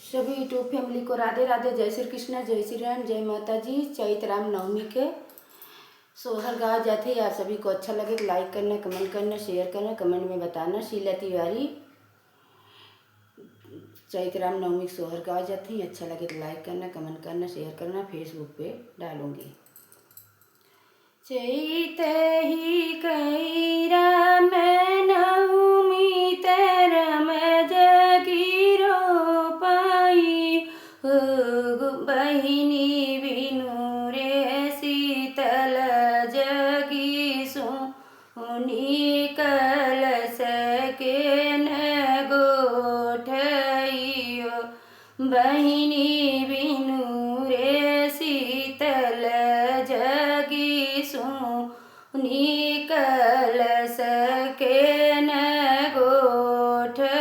सभी YouTube family को राधे राधे, जय श्री कृष्णा, जय श्री राम, जय माता जी। चैत्र राम नवमी के सोहर गाँव जाते। आप सभी को अच्छा लगे तो लाइक करना, कमेंट करना, शेयर करना, कमेंट में बताना। शीला तिवारी चैत्र राम नवमी सोहर गाँव जाते हैं। अच्छा लगे तो लाइक करना, कमेंट करना, शेयर करना। फेसबुक पे डालूंगी। चैत ही कई राम नवमी तरम जगिरो पाई हो बहिनी बिनु रे शीतल जगी सुनी कलश के न गोठइयो बहिनी बिनु रे शीतल जगी सुनी कलश के न गोठइयो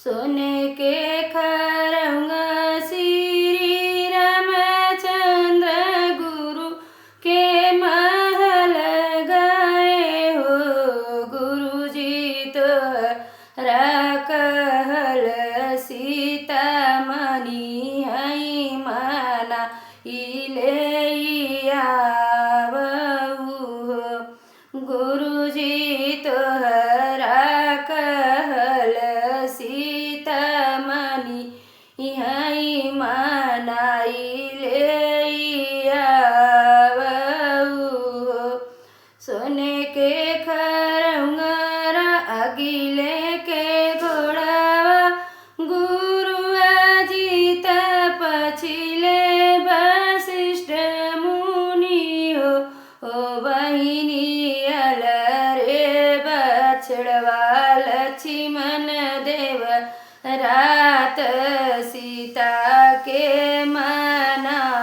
सोने के खरंगा श्री रामचंद्र गुरु के महल गए हो गुरु जी तो कहल सीता मनी हई माना इले आवहु गुरु जी तोहरा कहल सीता मनी हई माना इले आवहु सोने के खरंगरा अगिले के घोड़ा गुरु अजित पछिले वशिष्ठ मुनि हो बहिनी अलरे बछड़वा लक्ष्मण देव रात सीता के मनावई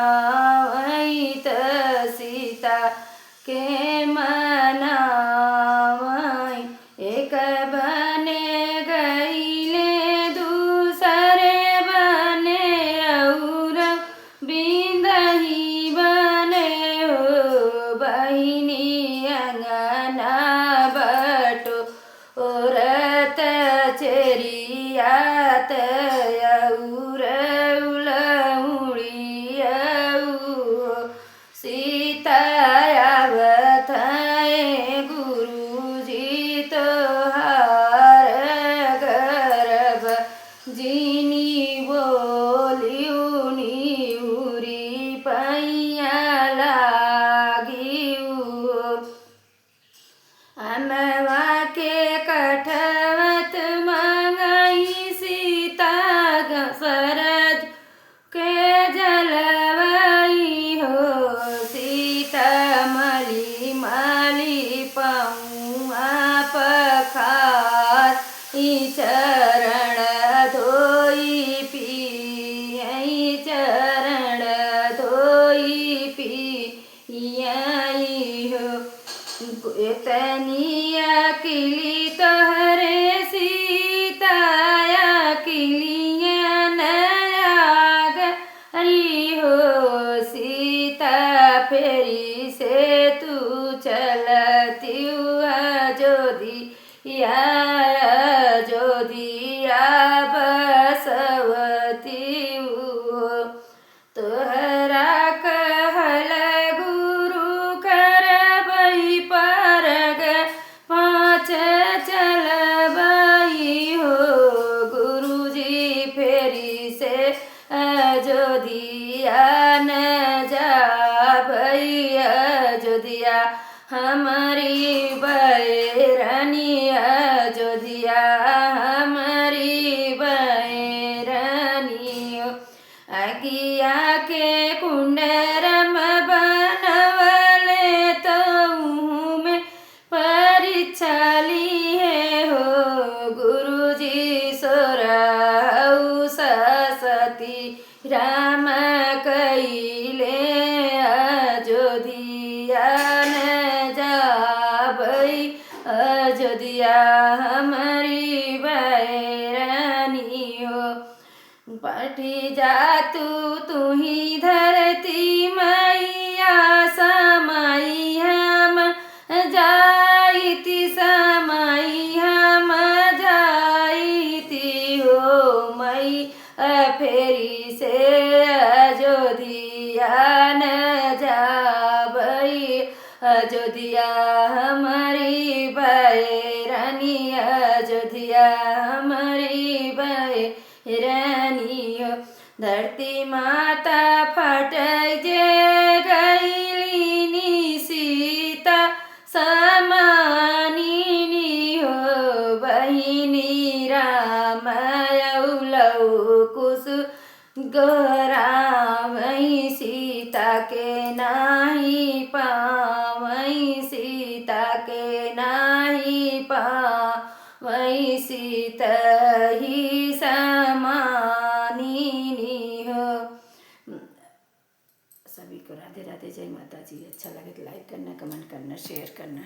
सीता के मनावई एक बने गईले दूसरे बने और बिंदही बने हो बहिनी अंगना बटो औरत चेरियात और उलउड़ियऊ सीता आवथाए गुरु जी तोहार गर्भ जिनी बोलियुनी उरी पैया लागियू अमवा के कठवत मंगाई सीता सरज के जलवाई हो सीता मली माली पहुआ पखार चरण धोई पी चरण धोई पी हो तनिया किली तोहरे सीताया किलिया नयाग हरी हो सीता फेरी से तू चलती जोदिया बसवती हो तोहरा कहल गुरु करबई परग पाँच चलबई हो गुरु जी फेरी से अयोध्या न जाबई अयोध्या हमारी बैरनी अयोध्या हमारी बैरनी अगिया के कुंडरम बनवले तो में परीक्षा ली है हो गुरु जी सोराऊ सती राम कैले अयोध्या न जाबई अयोध्या हमारी बैरनी हो पटी जा तू ही धरती मैया समाई हम जाईती समाई हम जाईती हो मई फेरी से अयोध्या न जाबई, अयोध्या हमारी बैरानी, अयोध्या हमारी बैरानी हो। धरती माता फट जे गईली सीता समानिनी हो, बहिनी राम लौ कुश गोरामई, सीता के नाही पावई, सीता के नाही पावई, सीता ही समानिनी हो। सभी को राधे राधे, जय माता जी। अच्छा लगे तो लाइक करना, कमेंट करना, शेयर करना।